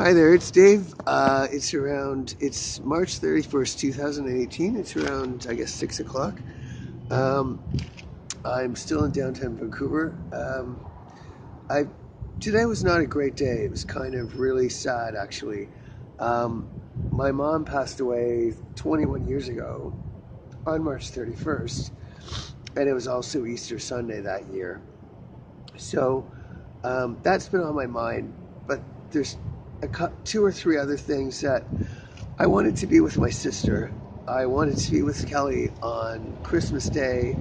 Hi there, it's Dave. It's March 31st, 2018. It's around, I guess, 6 o'clock. Um, I'm still in downtown Vancouver. I Today was not a great day. It was kind of really sad, actually. Um, my mom passed away 21 years ago on March 31st, and it was also Easter Sunday that year. So that's been on my mind, but there's two or three other things that I wanted to be with my sister. I wanted to be with Kelly on Christmas Day,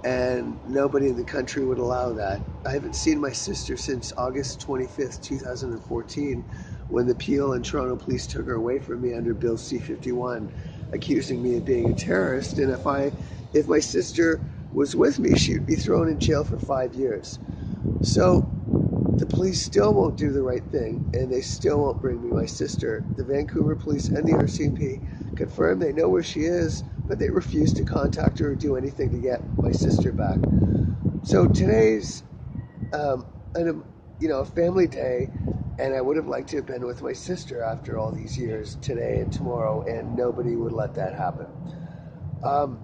and nobody in the country would allow that. I haven't seen my sister since August 25th, 2014, when the Peel and Toronto police took her away from me under Bill C-51, accusing me of being a terrorist. And if my sister was with me, she would be thrown in jail for 5 years. So the police still won't do the right thing, and they still won't bring me my sister. The Vancouver police and the RCMP confirm they know where she is, but they refuse to contact her or do anything to get my sister back. So today's, um, a family day, and I would have liked to have been with my sister after all these years, today and tomorrow, and nobody would let that happen. Um,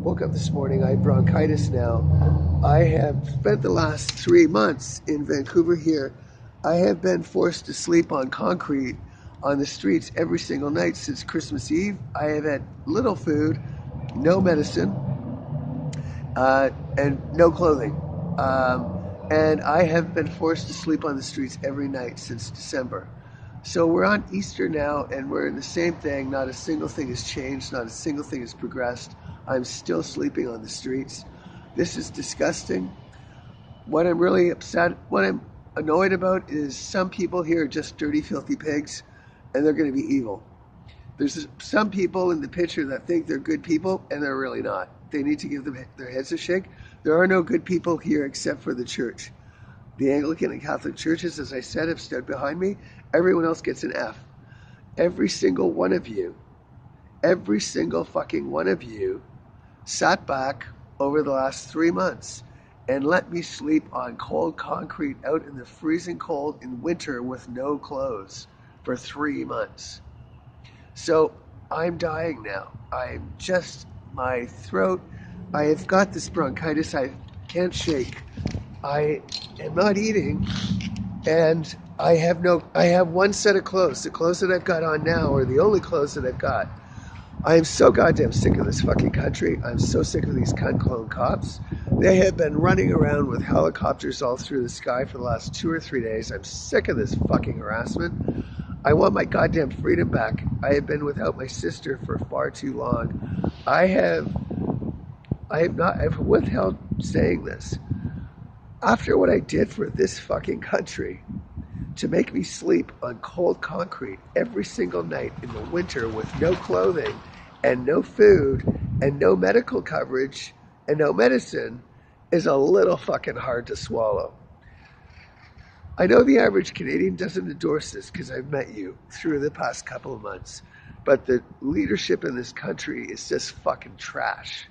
woke up this morning. I have bronchitis now. I have spent the last 3 months in Vancouver here. I have been forced to sleep on concrete on the streets every single night since Christmas Eve. I have had little food, no medicine, and no clothing. And I have been forced to sleep on the streets every night since December. So we're on Easter now, and we're in the same thing. Not a single thing has changed. Not a single thing has progressed. I'm still sleeping on the streets. This is disgusting. What I'm annoyed about is some people here are just dirty, filthy pigs, and they're going to be evil. There's some people in the picture that think they're good people, and they're really not. They need to give their heads a shake. There are no good people here except for the church. The Anglican and Catholic churches, as I said, have stood behind me. Everyone else gets an F. Every single one of you, every single fucking one of you sat back over the last 3 months and let me sleep on cold concrete out in the freezing cold in winter with no clothes for 3 months. So I'm dying now. My throat, I have got this bronchitis. I can't shake. I am not eating, and I have one set of clothes. The clothes that I've got on now are the only clothes that I've got. I am so goddamn sick of this fucking country. I'm so sick of these cunt clone cops. They have been running around with helicopters all through the sky for the last 2 or 3 days. I'm sick of this fucking harassment. I want my goddamn freedom back. I have been without my sister for far too long. I've withheld saying this. After what I did for this fucking country, to make me sleep on cold concrete every single night in the winter with no clothing and no food and no medical coverage and no medicine, is a little fucking hard to swallow. I know the average Canadian doesn't endorse this because I've met you through the past couple of months, but the leadership in this country is just fucking trash.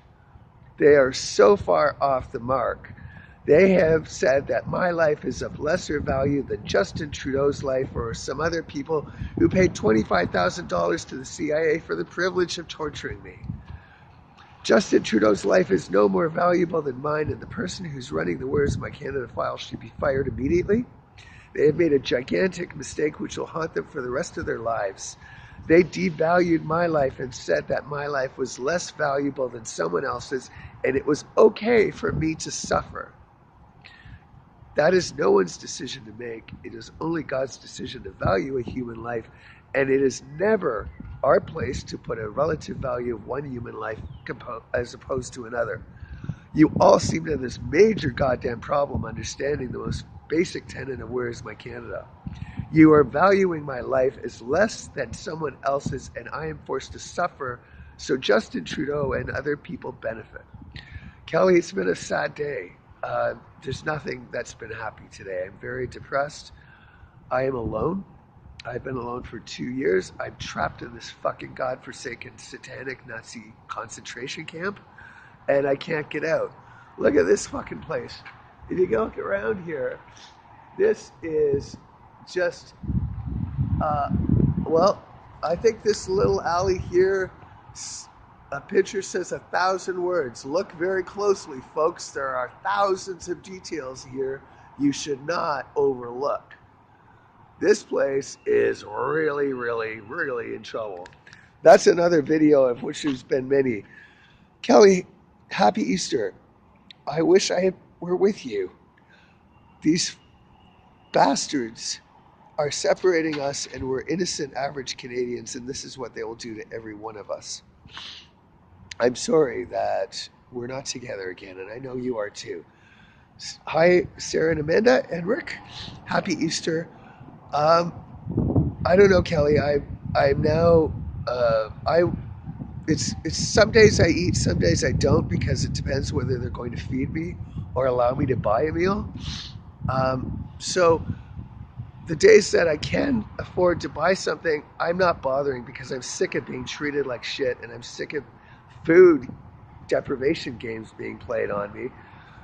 They are so far off the mark. They have said that my life is of lesser value than Justin Trudeau's life or some other people who paid $25,000 to the CIA for the privilege of torturing me. Justin Trudeau's life is no more valuable than mine, and the person who's running the Where's My Canada file should be fired immediately. They have made a gigantic mistake which will haunt them for the rest of their lives. They devalued my life and said that my life was less valuable than someone else's, and it was okay for me to suffer. That is no one's decision to make. It is only God's decision to value a human life, and it is never our place to put a relative value of one human life as opposed to another. You all seem to have this major goddamn problem understanding the most basic tenet of Where is My Canada. You are valuing my life as less than someone else's, and I am forced to suffer so Justin Trudeau and other people benefit. Kelly, it's been a sad day. There's nothing that's been happy today. I'm very depressed. I am alone. I've been alone for 2 years. I'm trapped in this fucking godforsaken satanic Nazi concentration camp, and I can't get out. Look at this fucking place. If you go look around here, this is just Uh, well, I think this little alley here, a picture says 1,000 words. Look very closely, folks. There are thousands of details here you should not overlook. This place is really, really, really in trouble. That's another video of which there's been many. Kelly, happy Easter. I wish I were with you. These bastards are separating us, and we're innocent average Canadians, and this is what they will do to every one of us. I'm sorry that we're not together again, and I know you are too. Hi, Sarah and Amanda and Rick. Happy Easter. Um, I don't know, Kelly. I'm now I it's some days I eat, some days I don't because it depends whether they're going to feed me or allow me to buy a meal. So the days that I can afford to buy something, I'm not bothering because I'm sick of being treated like shit and I'm sick of food deprivation games being played on me.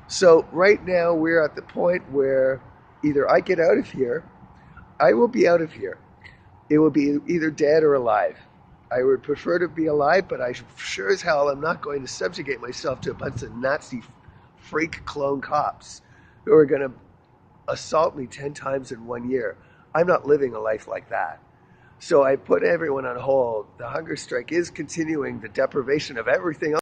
So right now we're at the point where either I get out of here, I will be out of here. It will be either dead or alive. I would prefer to be alive, but I sure as hell am not going to subjugate myself to a bunch of Nazi freak clone cops who are going to assault me 10 times in 1 year. I'm not living a life like that. So I put everyone on hold. The hunger strike is continuing, the deprivation of everything else.